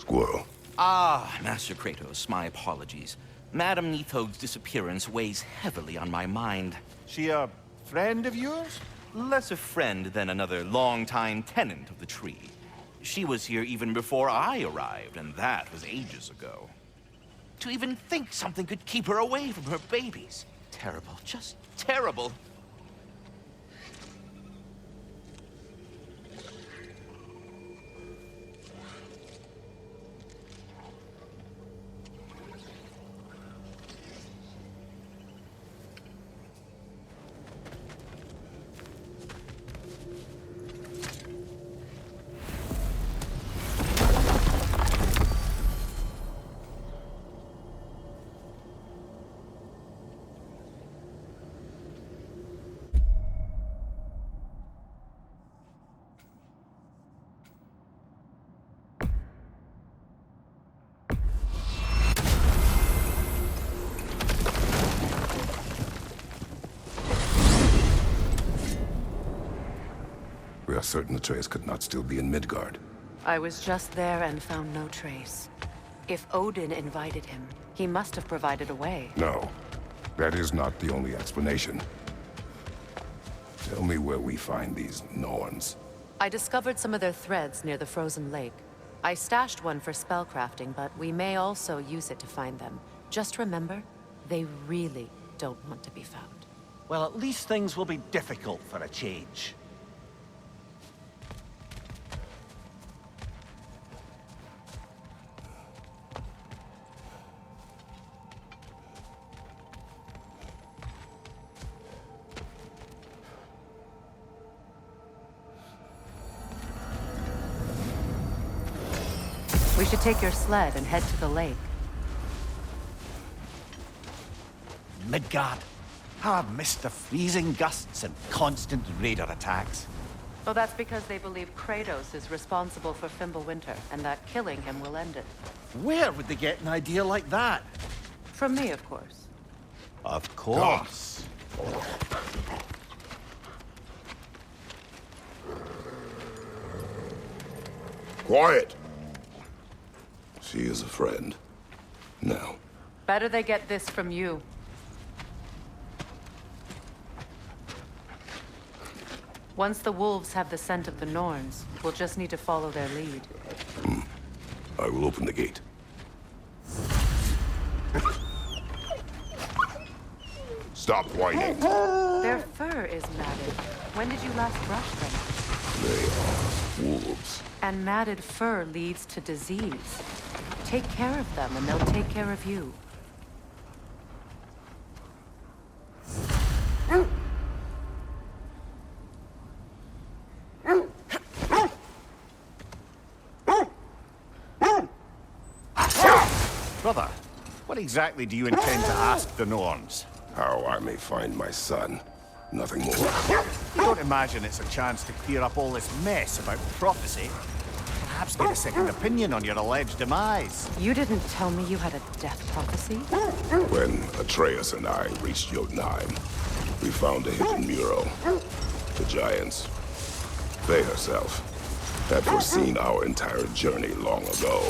squirrel. Ah, Master Kratos, my apologies. Madame Nitho's disappearance weighs heavily on my mind. She a friend of yours? Less a friend than another longtime tenant of the tree. She was here even before I arrived, and that was ages ago. To even think something could keep her away from her babies. Terrible, just terrible. We are certain Atreus could not still be in Midgard. I was just there and found no trace. If Odin invited him, he must have provided a way. No, that is not the only explanation. Tell me where we find these Norns. I discovered some of their threads near the frozen lake. I stashed one for spellcrafting, but we may also use it to find them. Just remember, they really don't want to be found. Well, at least things will be difficult for a change. We should take your sled and head to the lake. Midgard. How I've missed the freezing gusts and constant raider attacks. Well, that's because they believe Kratos is responsible for Fimbulwinter, and that killing him will end it. Where would they get an idea like that? From me, of course. Of course. Quiet! She is a friend. Now. Better they get this from you. Once the wolves have the scent of the Norns, we'll just need to follow their lead. I will open the gate. Stop whining. Their fur is matted. When did you last brush them? They are wolves. And matted fur leads to disease. Take care of them, and they'll take care of you. Brother, what exactly do you intend to ask the Norns? How I may find my son. Nothing more. You don't imagine it's a chance to clear up all this mess about prophecy? Perhaps get a second opinion on your alleged demise. You didn't tell me you had a death prophecy? When Atreus and I reached Jotunheim, we found a hidden mural. The giants, Faye herself, had foreseen our entire journey long ago.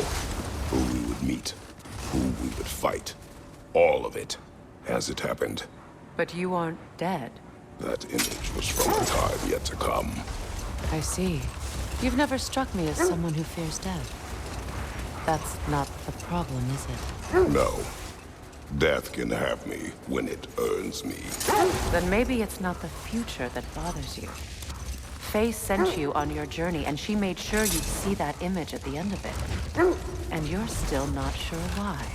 Who we would meet, who we would fight. All of it, as it happened. But you aren't dead. That image was from a time yet to come. I see. You've never struck me as someone who fears death. That's not the problem, is it? No. Death can have me when it earns me. Then maybe it's not the future that bothers you. Faye sent you on your journey, and she made sure you'd see that image at the end of it. And you're still not sure why.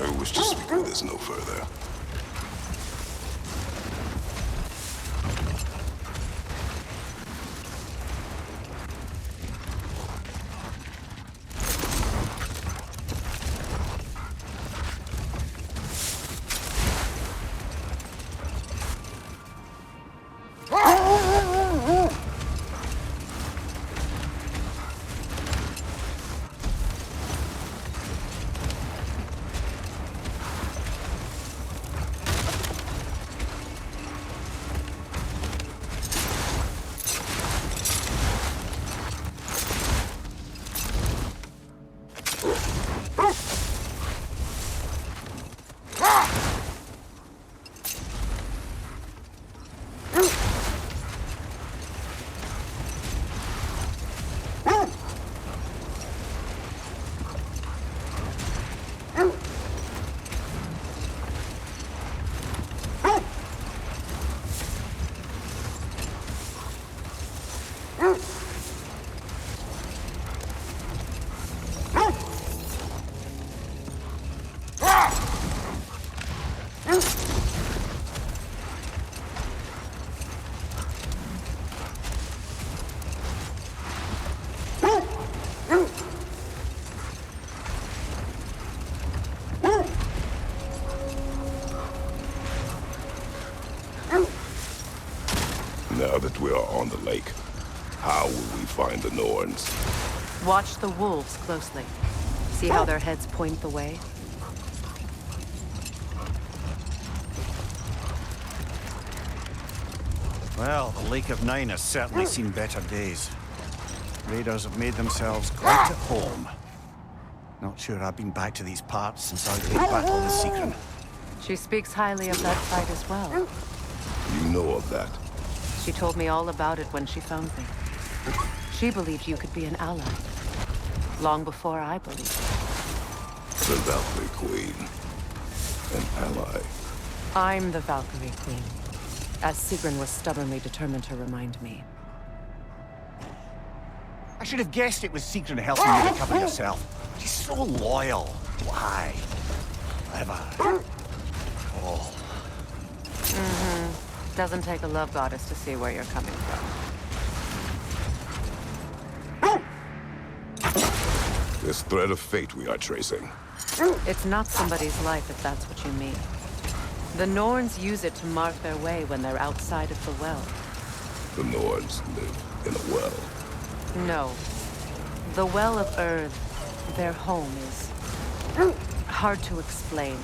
I wish to speak of this no further. Now that we are on the lake, how will we find the Norns? Watch the wolves closely. See how their heads point the way? Well, the Lake of Nine has certainly seen better days. Raiders have made themselves quite at home. Not sure I've been back to these parts since our great battle with Secret. She speaks highly of that fight as well. You know of that? She told me all about it when she found me. She believed you could be an ally. Long before I believed it. The Valkyrie Queen. An ally. I'm the Valkyrie Queen, as Sigrun was stubbornly determined to remind me. I should have guessed it was Secret helping you recover yourself. She's so loyal. Why? Clever. Oh. Doesn't take a love goddess to see where you're coming from. This thread of fate we are tracing. It's not somebody's life if that's what you mean. The Norns use it to mark their way when they're outside of the well. The Norns live in a well. No. The Well of Earth, their home, is hard to explain.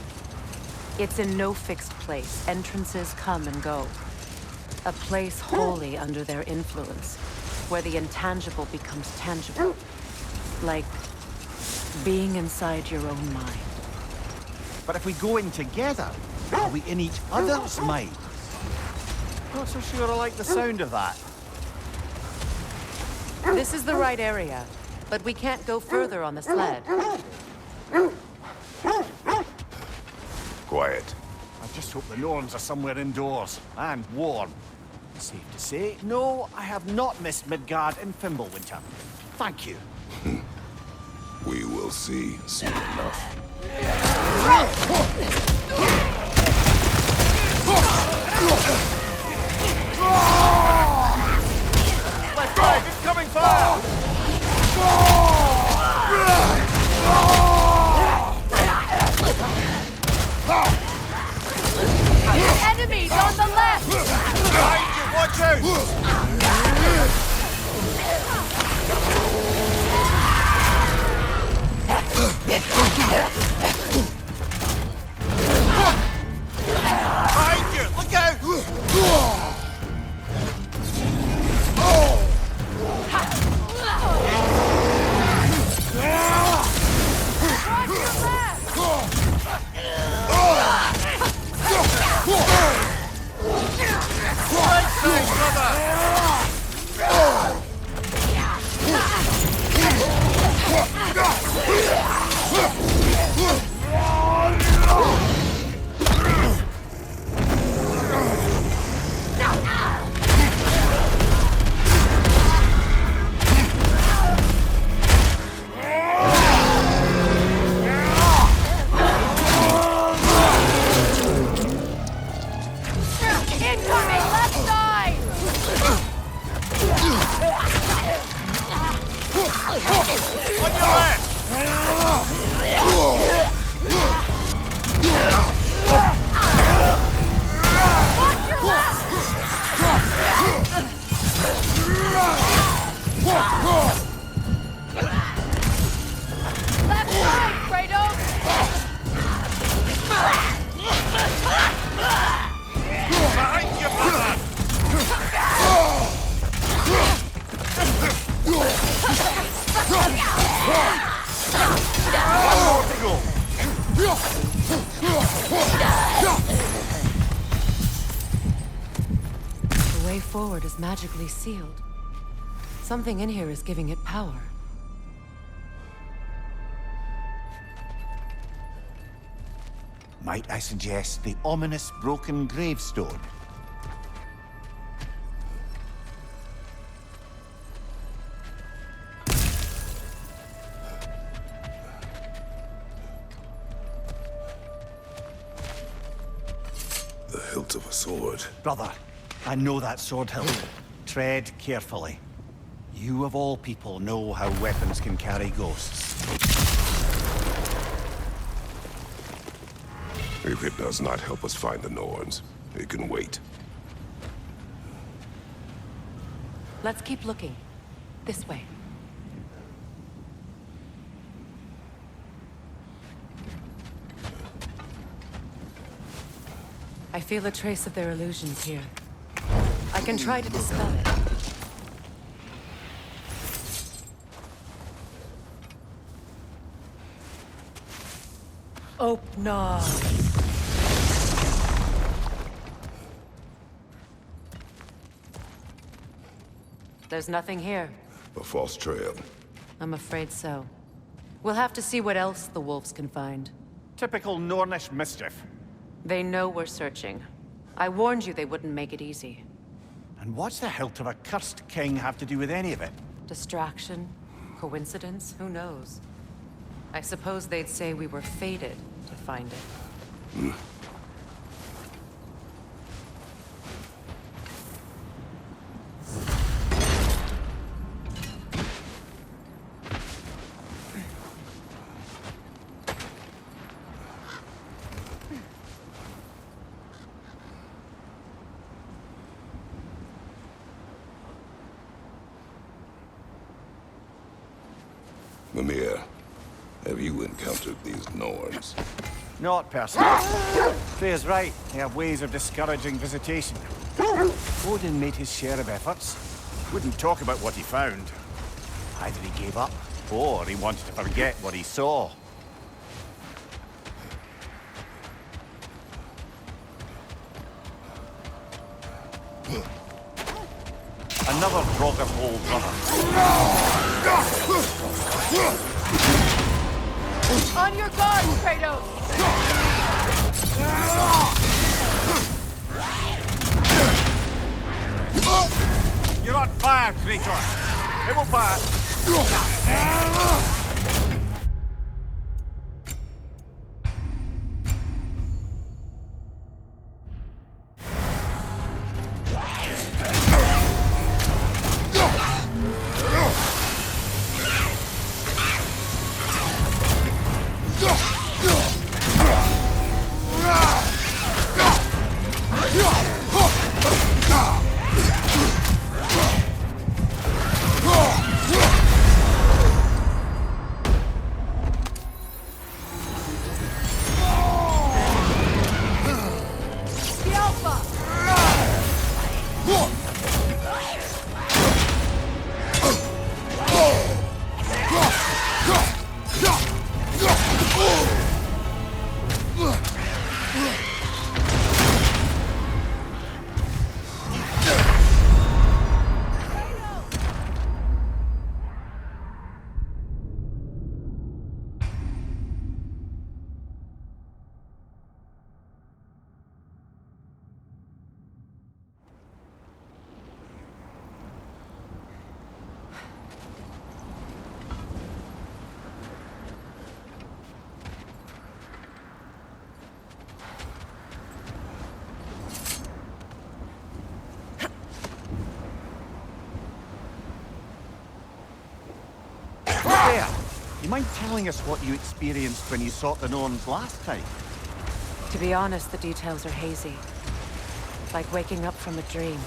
It's in no fixed place. Entrances come and go. A place wholly under their influence, where the intangible becomes tangible. Like being inside your own mind. But if we go in together, are we in each other's minds? Not so sure I like the sound of that. This is the right area, but we can't go further on the sled. Quiet. I just hope the Norns are somewhere indoors, and warm. Safe to say, no, I have not missed Midgard in Fimbulwinter. Thank you. We will see soon enough. Left side, incoming fire! Enemies on the left! Behind you, watch out! Behind you, look out! Incoming left side! On your left! Watch your left! Left side, Kratos! Behind you, brother! One more to go! The way forward is magically sealed. Something in here is giving it power. Might I suggest the ominous broken gravestone? The hilt of a sword. Brother, I know that sword hilt. Tread carefully. You of all people know how weapons can carry ghosts. If it does not help us find the Norns, it can wait. Let's keep looking. This way. I feel a trace of their illusions here. I can try to dispel it. Open. There's nothing here. A false trail. I'm afraid so. We'll have to see what else the wolves can find. Typical Nornish mischief. They know we're searching. I warned you they wouldn't make it easy. And what's the hilt of a cursed king have to do with any of it? Distraction? Coincidence? Who knows? I suppose they'd say we were fated to find it. Mimir, have you encountered these Norns? Not personally. Freya's right. They have ways of discouraging visitation. Odin made his share of efforts. Wouldn't talk about what he found. Either he gave up, or he wanted to forget what he saw. Another Brogger's old brother. On your guard, Kratos! You're on fire, Kratos! It will fire! You mind telling us what you experienced when you sought the Norns last time? To be honest, the details are hazy. Like waking up from a dream.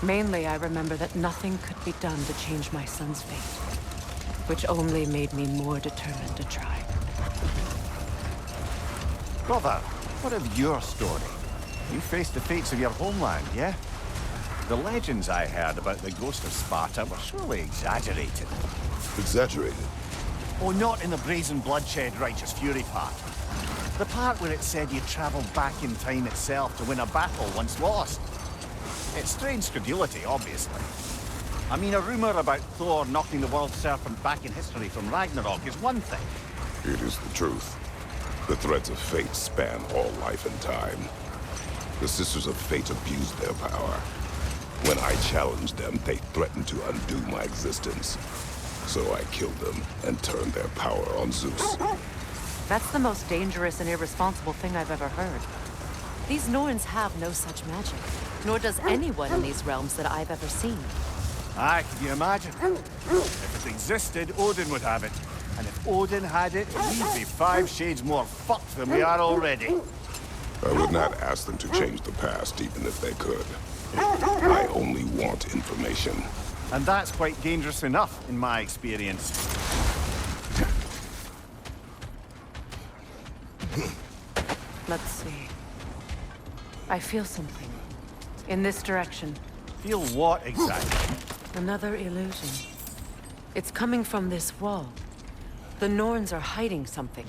Mainly, I remember that nothing could be done to change my son's fate. Which only made me more determined to try. Brother, what of your story? You faced the fates of your homeland, yeah? The legends I heard about the ghost of Sparta were surely exaggerated. Exaggerated? Oh, not in the brazen bloodshed righteous fury part. The part where it said you travelled back in time itself to win a battle once lost. It's strange credulity, obviously. I mean, a rumour about Thor knocking the world serpent back in history from Ragnarok is one thing. It is the truth. The threads of fate span all life and time. The Sisters of Fate abused their power. When I challenged them, they threatened to undo my existence. So I killed them and turned their power on Zeus. That's the most dangerous and irresponsible thing I've ever heard. These Norns have no such magic, nor does anyone in these realms that I've ever seen. Aye, can you imagine? If it existed, Odin would have it. And if Odin had it, we'd be 5 shades more fucked than we are already. I would not ask them to change the past, even if they could. I only want information. And that's quite dangerous enough, in my experience. Let's see. I feel something. In this direction. Feel what exactly? Another illusion. It's coming from this wall. The Norns are hiding something.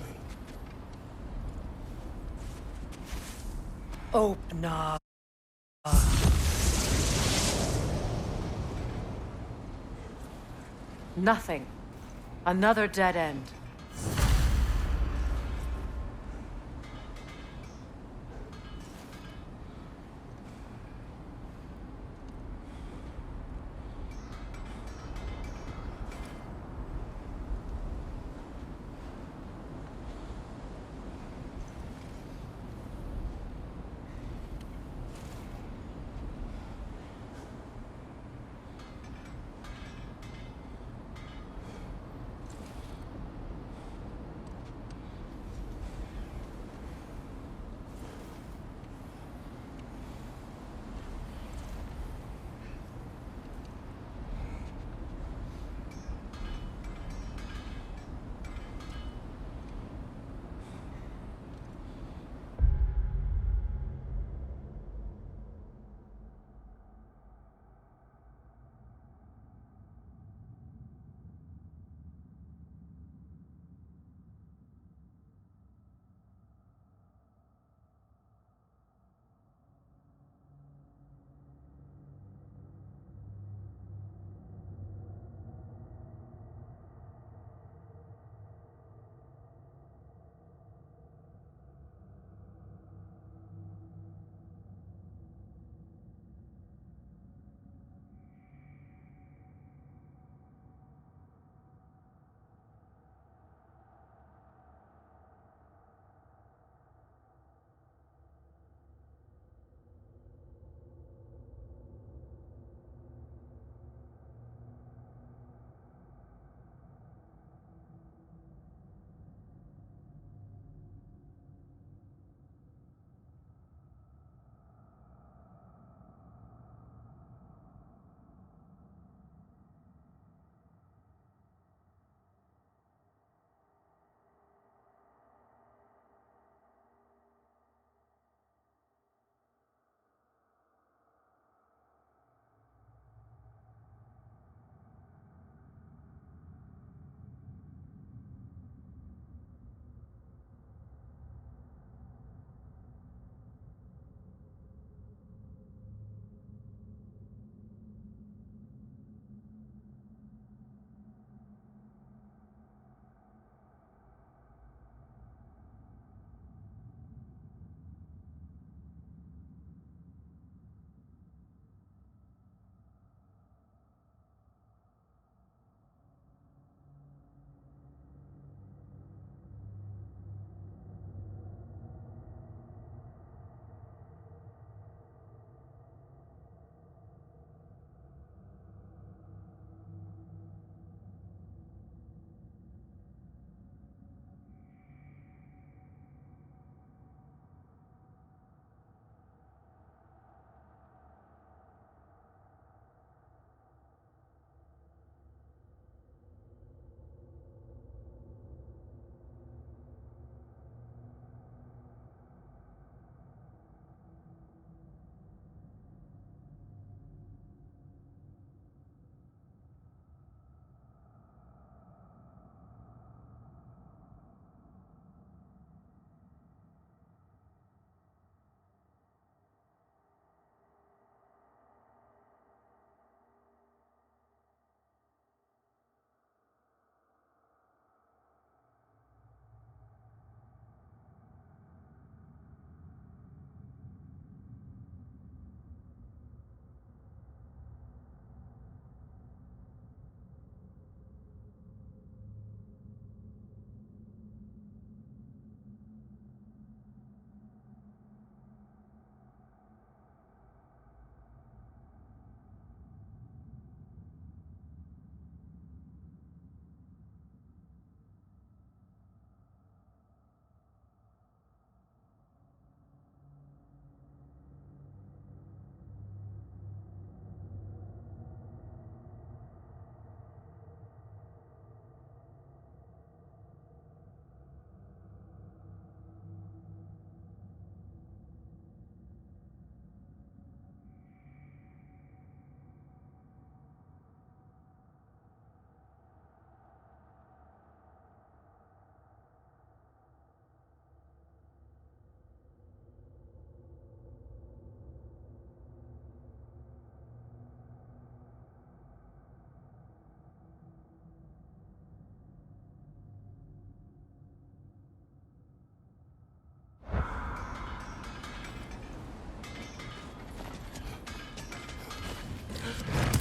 Open up. Nothing. Another dead end.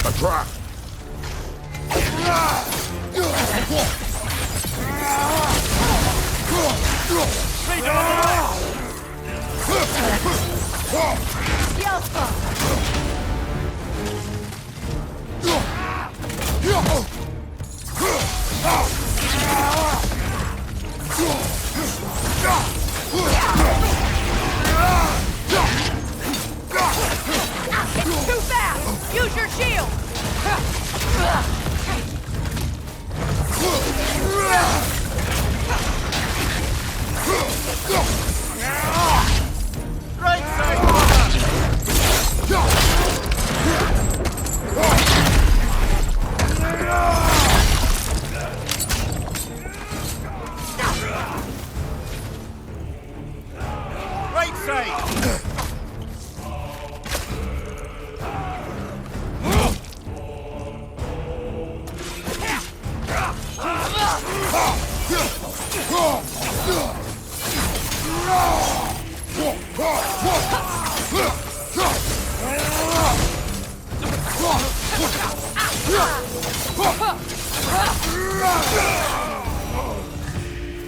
A trap! Too fast! Use your shield! Right side! Right side!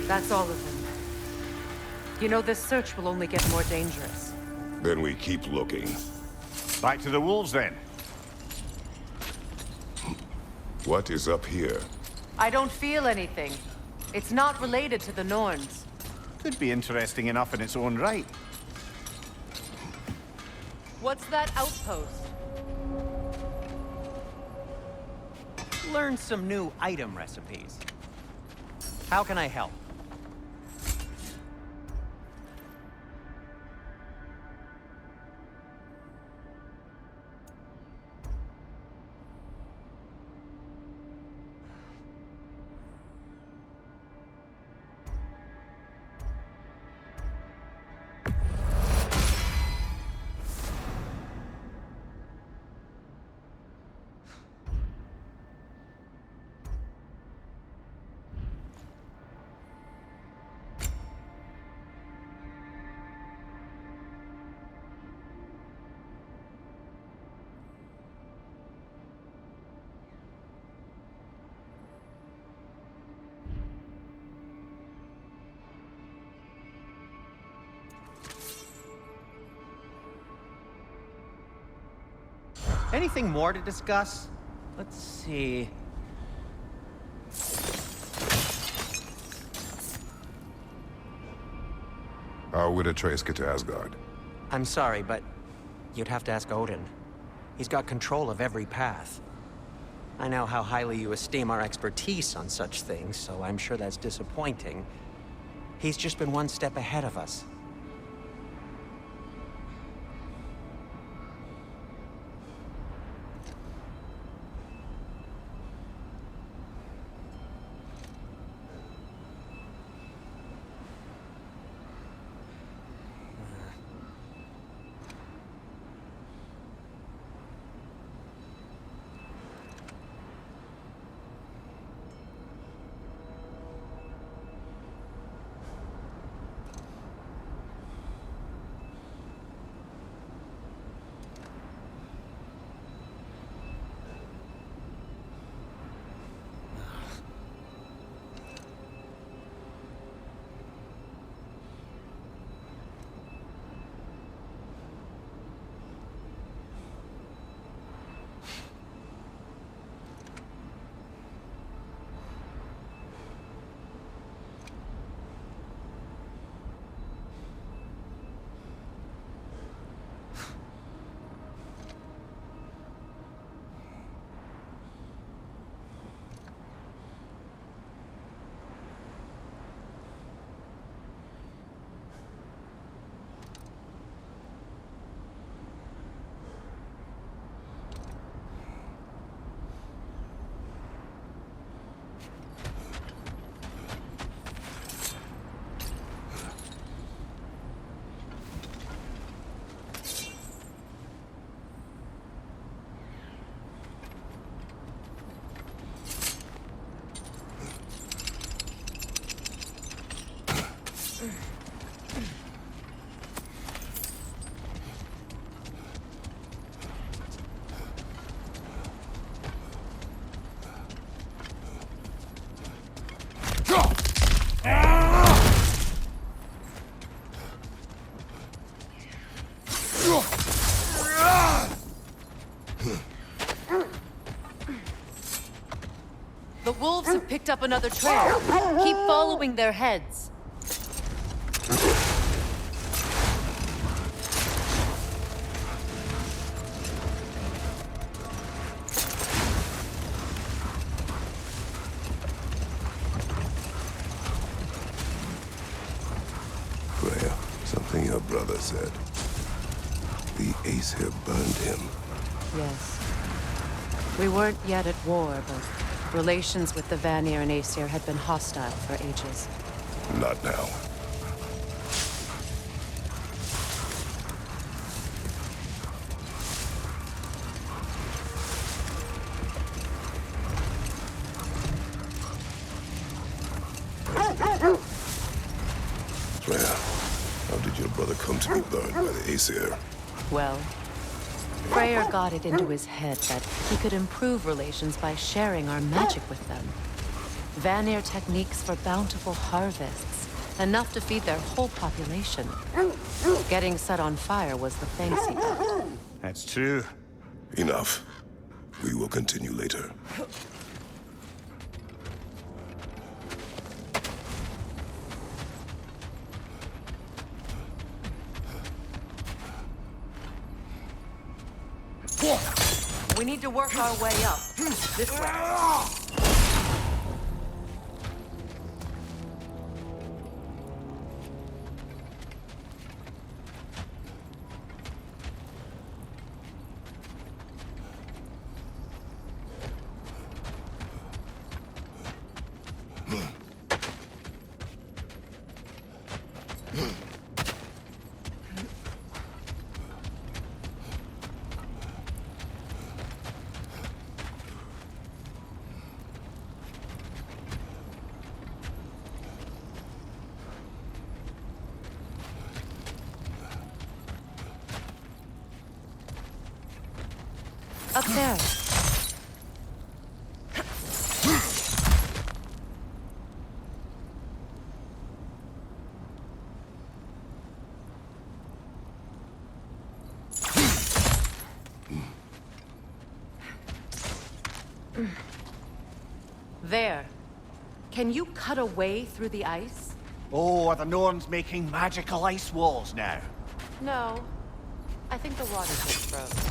That's all of them. You know, this search will only get more dangerous. Then we keep looking. Back to the wolves, then. What is up here? I don't feel anything. It's not related to the Norns. Could be interesting enough in its own right. What's that outpost? Learn some new item recipes. How can I help? Anything more to discuss? Let's see. How would Atreus get to Asgard? I'm sorry, but you'd have to ask Odin. He's got control of every path. I know how highly you esteem our expertise on such things, so I'm sure that's disappointing. He's just been one step ahead of us. The wolves have picked up another trail. Keep following their heads. Freya, something your brother said. The Aesir burned him. Yes. We weren't yet at war, but relations with the Vanir and Aesir had been hostile for ages. Not now. Freya, how did your brother come to be burned by the Aesir? Well, Freyr got it into his head that he could improve relations by sharing our magic with them. Vanir techniques for bountiful harvests, enough to feed their whole population. Getting set on fire was the thanks he got. That's true. Enough. We will continue later. We need to work our way up. This way. Up there. There. Can you cut a way through the ice? Oh, are the Norns making magical ice walls now? No. I think the water just froze.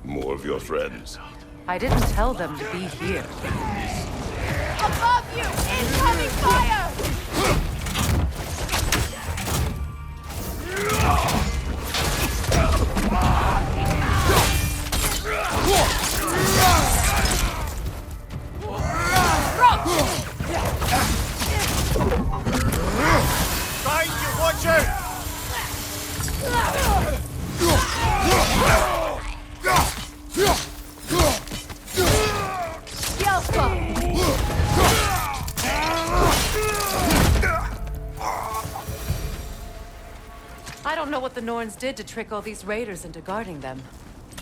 More of your friends. I didn't tell them to be here. Above you! Incoming fire! Behind you, watch out! I don't know what the Norns did to trick all these raiders into guarding them.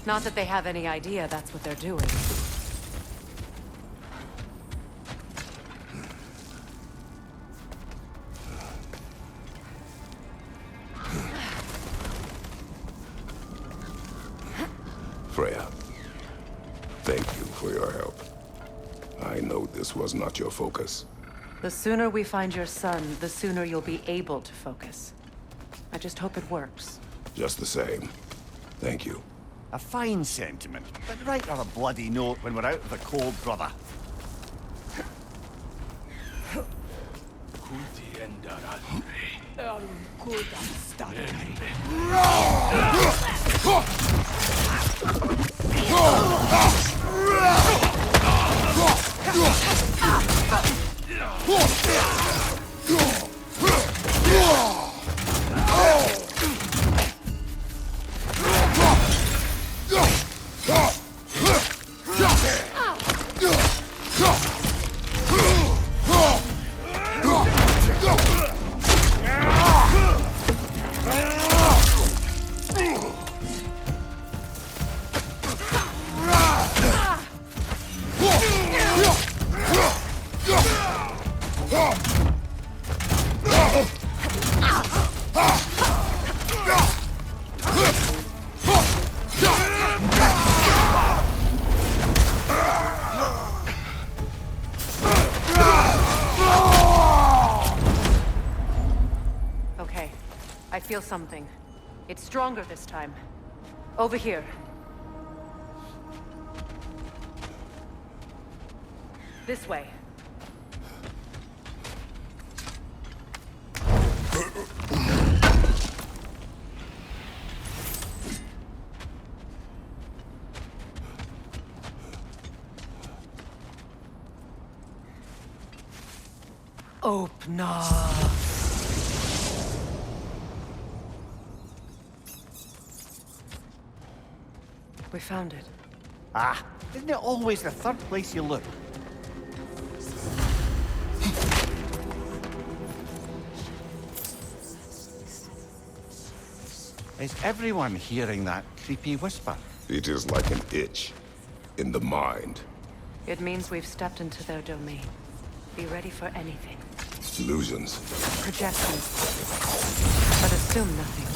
Not that they have any idea that's what they're doing. Freya, thank you for your help. I know this was not your focus. The sooner we find your son, the sooner you'll be able to focus. I just hope it works. Just the same, thank you. A fine sentiment, but write her a bloody note when we're out of the cold, brother. Okay, I feel something. It's stronger this time. Over here. This way. Open up. We found it. Ah, isn't it always the third place you look? Is everyone hearing that creepy whisper? It is like an itch in the mind. It means we've stepped into their domain. Be ready for anything. Illusions. Projections. But assume nothing.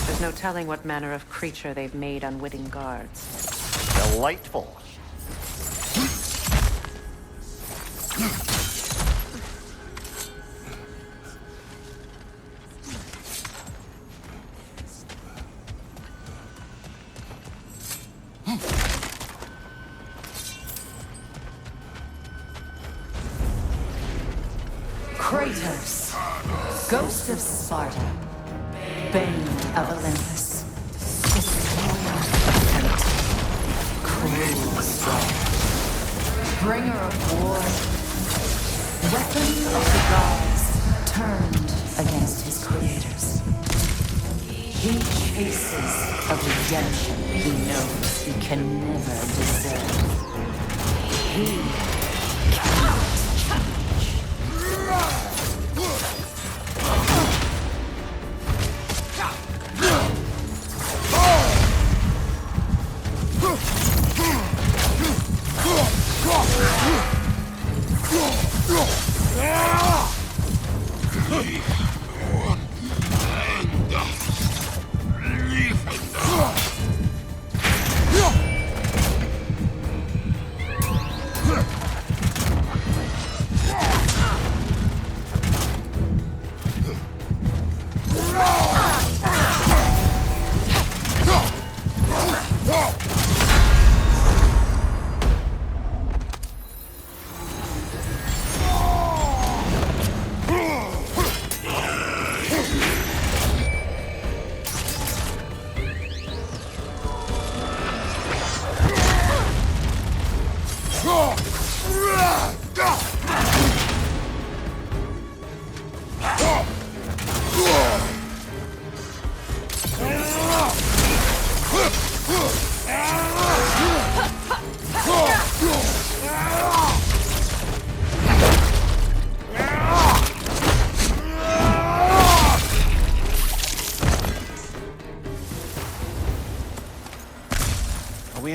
There's no telling what manner of creature they've made unwitting guards. Delightful. Kratos, Ghost of Sparta, Bane of Olympus, Destroyer of Fate, Cruel Slayer, Bringer of War, Weapon of the Gods, turned against his creators. He chases a redemption he knows he can never deserve. He cannot change.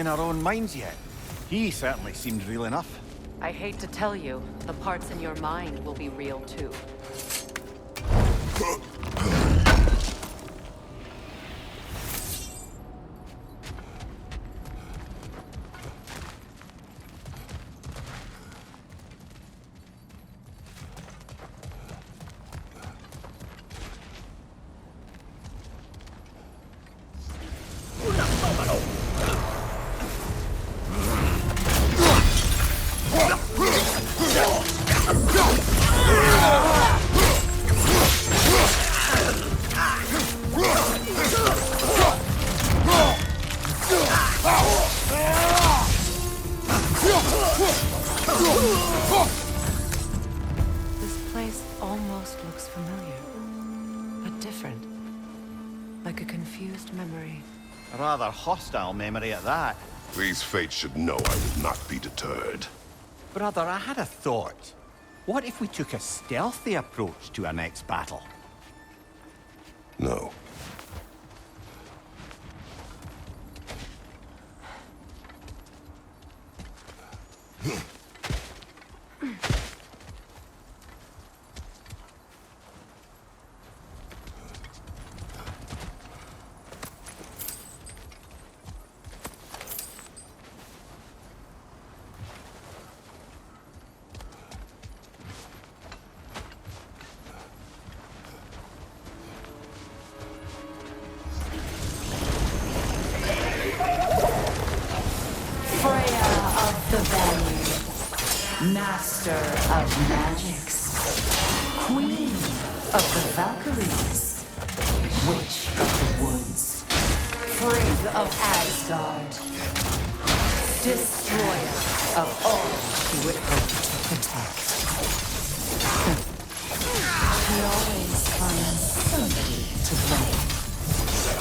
in our own minds yet. He certainly seemed real enough. I hate to tell you, the parts in your mind will be real too. This place almost looks familiar, but different. Like a confused memory. A rather hostile memory at that. These fates should know I will not be deterred. Brother, I had a thought. What if we took a stealthy approach to our next battle? No. The Valley, Master of Magics, Queen of the Valkyries, Witch of the Woods, Frigg of Asgard, Destroyer of all she would hope to protect. She always finds somebody to blame. She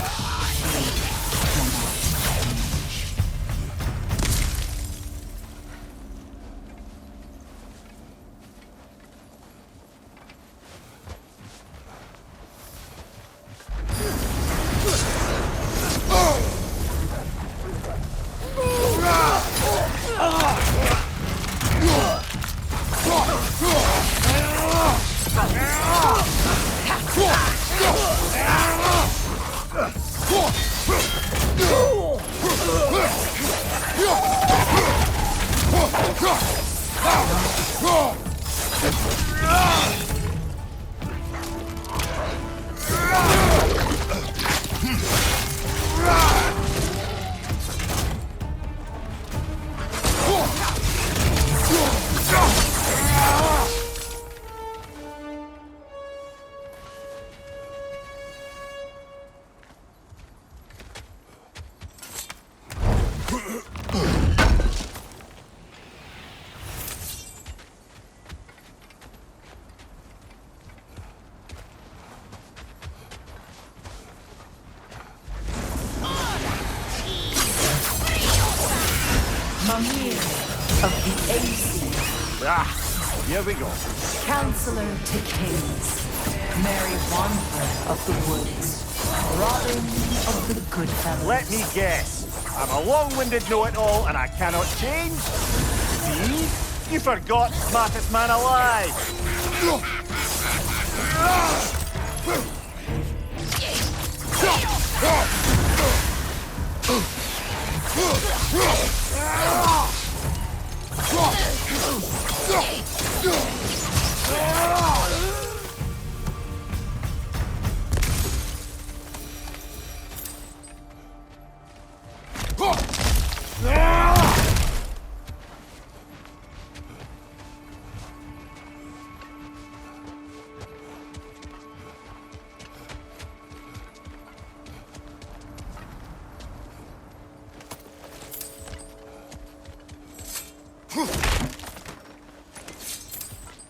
cannot change. Mimir of the AC. Ah, here we go. Counselor to Kings, Mary Wanderer of the Woods, Robin of the Goodfellas. Let me guess. I'm a long-winded know-it-all and I cannot change? See? You forgot smartest man alive.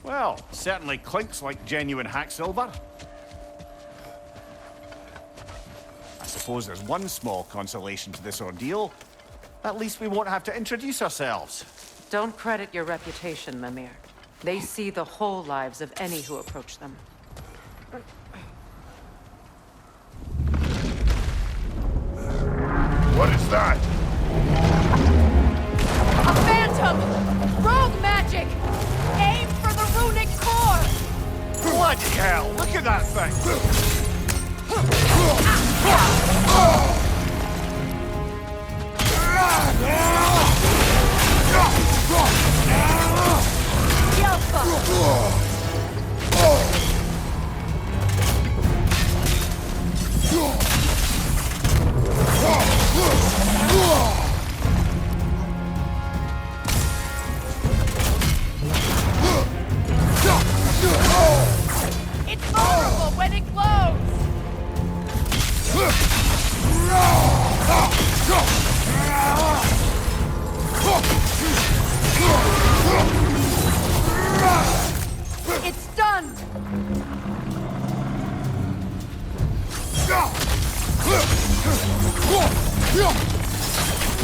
Well, certainly clinks like genuine hack silver. I suppose there's one small consolation to this ordeal. At least we won't have to introduce ourselves. Don't credit your reputation, Mimir. They see the whole lives of any who approach them. What is that? Phantom! Rogue magic! Aim for the runic core! Bloody hell, look at that thing! It's vulnerable when it glows! It's stunned!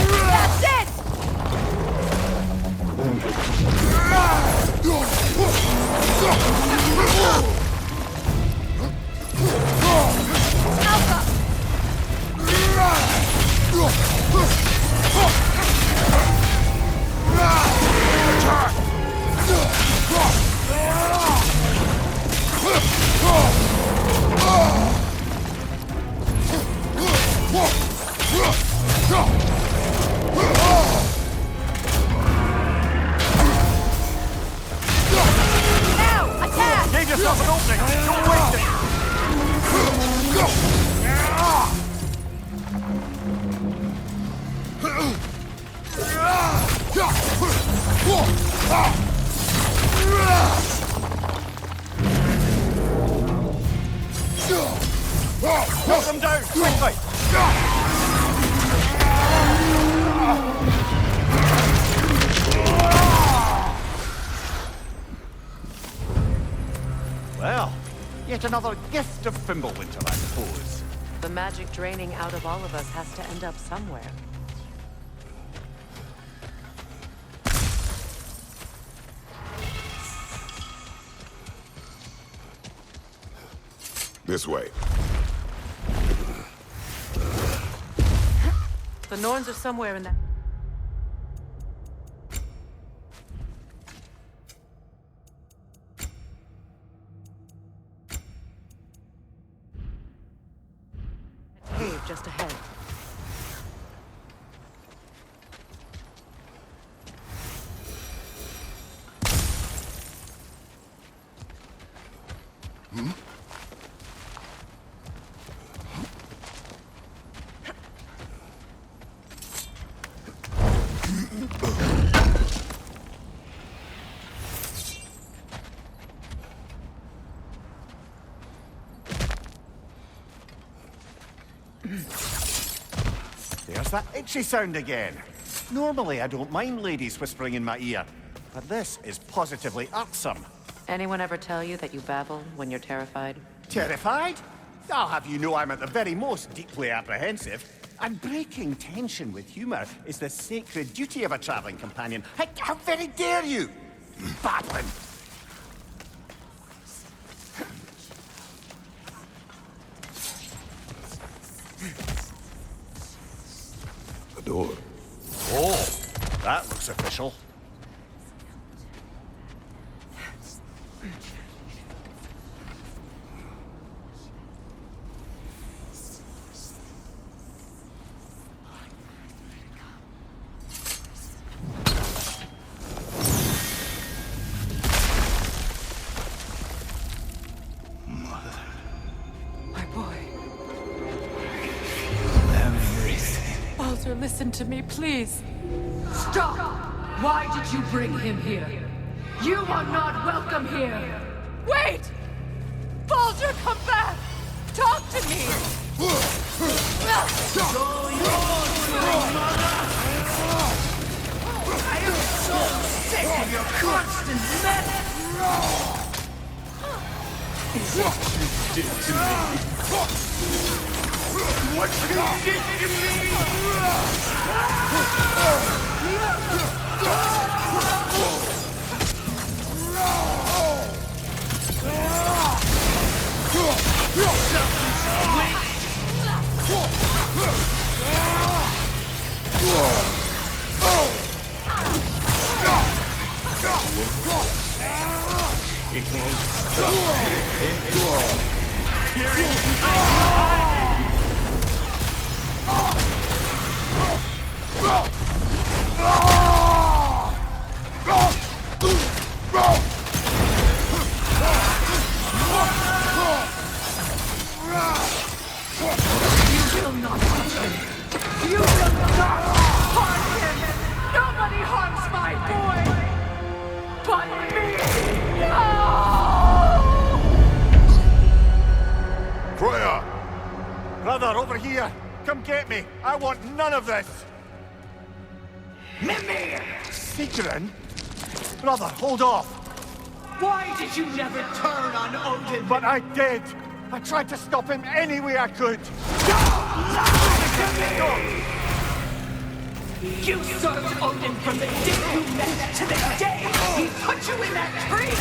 That's it! Alpha! Now, attack! Give yourself an opening! Don't waste it! Knock them down, quickly! Well, yet another gift of Fimbulwinter, I suppose. The magic draining out of all of us has to end up somewhere. This way. The Norns are somewhere in that... cave just ahead. There's that itchy sound again. Normally I don't mind ladies whispering in my ear, but this is positively irksome. Anyone ever tell you that you babble when you're terrified? Terrified? I'll have you know I'm at the very most deeply apprehensive. And breaking tension with humour is the sacred duty of a travelling companion. How very dare you! Babbling! A door. Oh, that looks official. My boy. Baldur, listen to me, please. Stop! Why did you bring him here? You are not welcome here! Wait! Baldur, come back! Talk to me! I am so sick of your constant menace! What you did to me! What you did to me! It won't stop. It won't. Here it You will not touch him. You will not harm him. Nobody harms my boy. But me. No! Freya! Brother, over here! Come get me! I want none of this! Mimir! Sigrun? Brother, hold off! Why did you never turn on Odin? But I did! I tried to stop him any way I could! You served Odin from the day you met to the day he put you in that tree!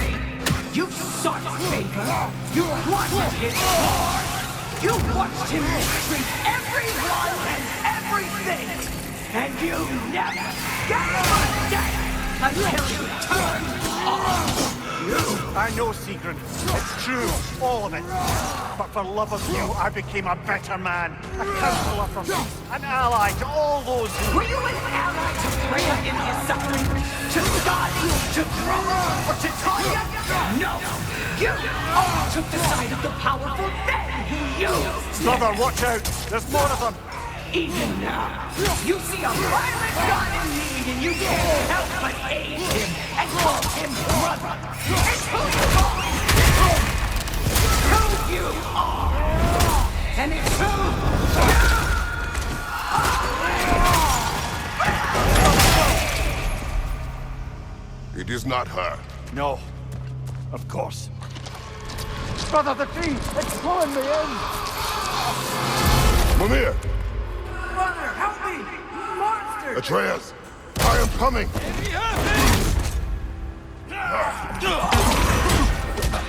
You sought favor! You wanted his sword! You watched him mistreat everyone and everything! And you never gave him a day until you turned on you! I know, Sigrun. It's true, all of it. But for love of you, I became a better man. A counselor for me. An ally to all those who... Were you an ally to Freya in his suffering? To Skadi? To Groma? Or to Tanya? No! You all took the side of the powerful men who used Brother, watch out! There's more of them! Even now, you see a violent god in need and you can't help but aid him and call him brother. It's who you always been. Who you are. And it's who It is not her. No. Of course. Brother, the tree! It's pulling me in! Mimir! Brother, help me! Monster! Atreus! I am coming!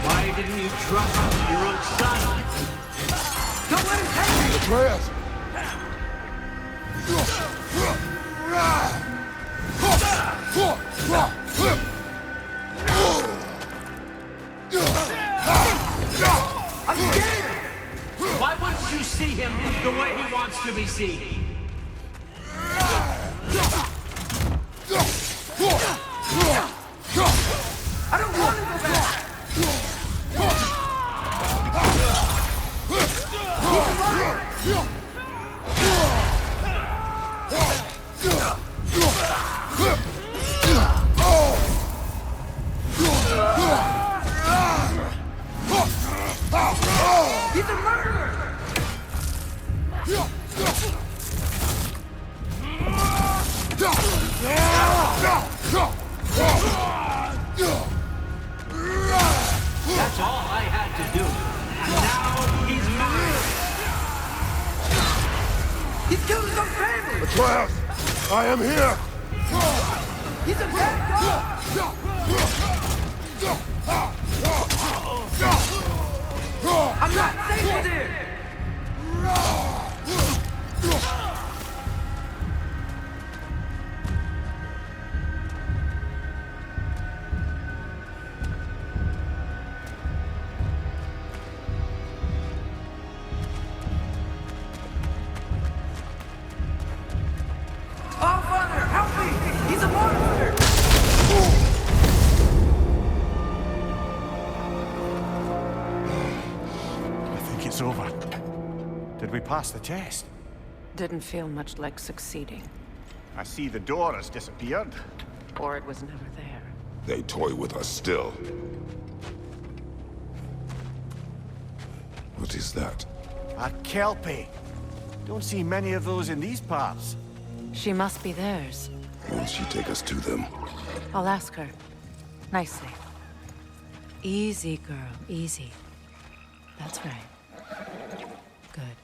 Why didn't you trust your own son? Don't let him take me! Atreus! I'm scared! Why wouldn't you see him the way he wants to be seen? I don't want to go back! He's a murderer! That's all I had to do. And now he's mine. He's killing some family. Atreus! I am here! He's a bad guy. I'm not safe with him. Oh, Father, help me! He's a monster! I think it's over. Did we pass the test? Didn't feel much like succeeding. I see the door has disappeared. Or it was never there. They toy with us still. What is that? A Kelpie. Don't see many of those in these parts. She must be theirs. Will she take us to them? I'll ask her. Nicely. Easy, girl. Easy. That's right. Good.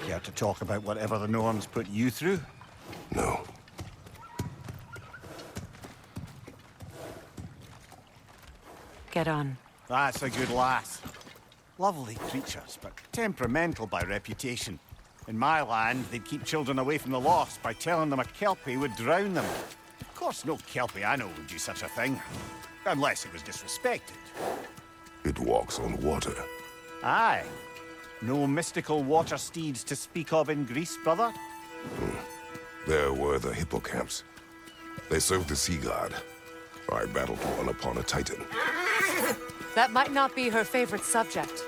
Care to talk about whatever the Norns put you through? No. Get on. That's a good lass. Lovely creatures, but temperamental by reputation. In my land, they'd keep children away from the lost by telling them a Kelpie would drown them. Of course, no Kelpie I know would do such a thing. Unless it was disrespected. It walks on water. Aye. No mystical water steeds to speak of in Greece, brother? There were the hippocamps. They served the sea god. I battled one upon a titan. That might not be her favorite subject.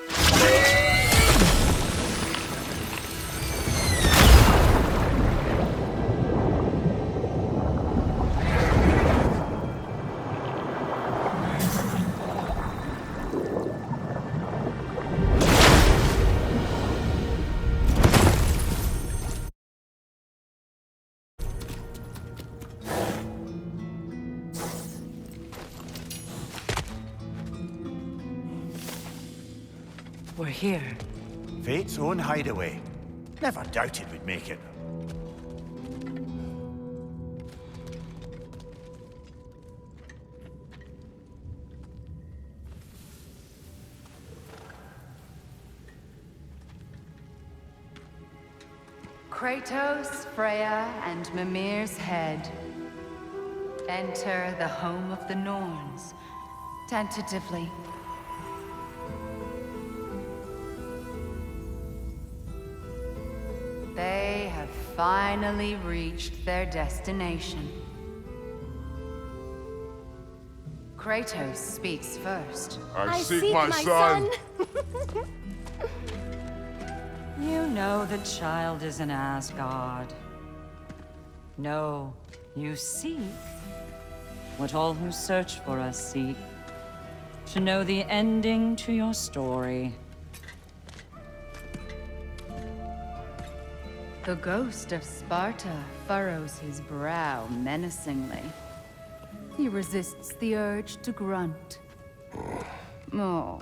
We're here. Fate's own hideaway. Never doubted we'd make it. Kratos, Freya, and Mimir's head. Enter the home of the Norns, tentatively. They have finally reached their destination. Kratos speaks first. I seek my son. You know the child is in Asgard. No, you seek what all who search for us seek. To know the ending to your story. The ghost of Sparta furrows his brow menacingly. He resists the urge to grunt. Oh,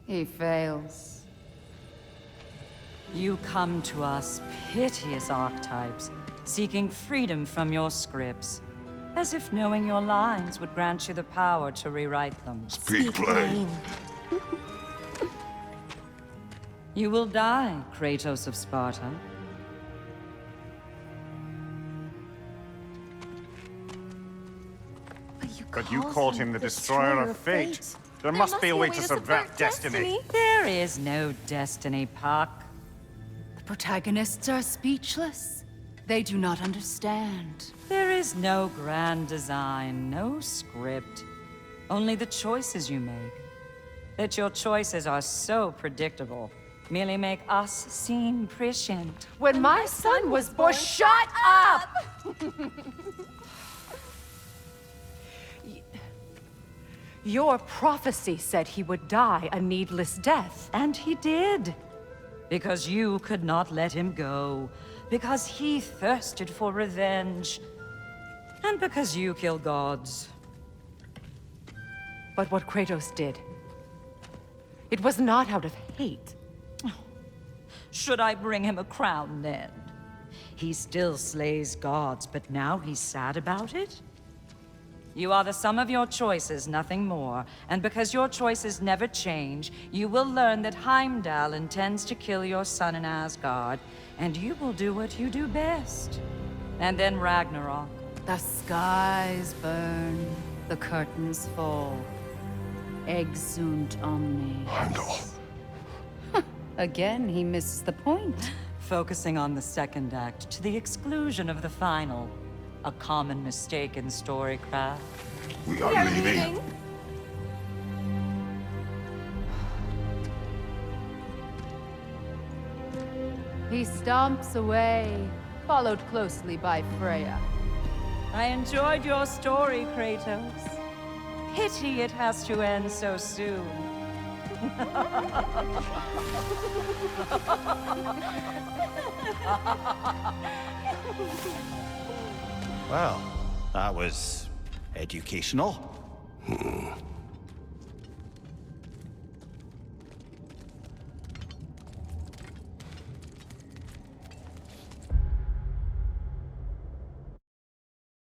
he fails. You come to us, piteous archetypes, seeking freedom from your scripts. As if knowing your lines would grant you the power to rewrite them. Speak plain. You will die, Kratos of Sparta. But you called him the Destroyer of Fate. There must be a way to subvert destiny. There is no destiny, Puck. The protagonists are speechless. They do not understand. There is no grand design, no script. Only the choices you make. That your choices are so predictable merely make us seem prescient. When my son was born, shut up! Your prophecy said he would die a needless death. And he did. Because you could not let him go. Because he thirsted for revenge. And because you kill gods. But what Kratos did, it was not out of hate. Should I bring him a crown then? He still slays gods, but now he's sad about it? You are the sum of your choices, nothing more. And because your choices never change, you will learn that Heimdall intends to kill your son in Asgard, and you will do what you do best. And then Ragnarok. The skies burn, the curtains fall. Exunt omnes. Heimdall. Again, he misses the point. Focusing on the second act to the exclusion of the final. A common mistake in storycraft. We are leaving. He stomps away, followed closely by Freya. I enjoyed your story, Kratos. Pity it has to end so soon. Well, that was educational.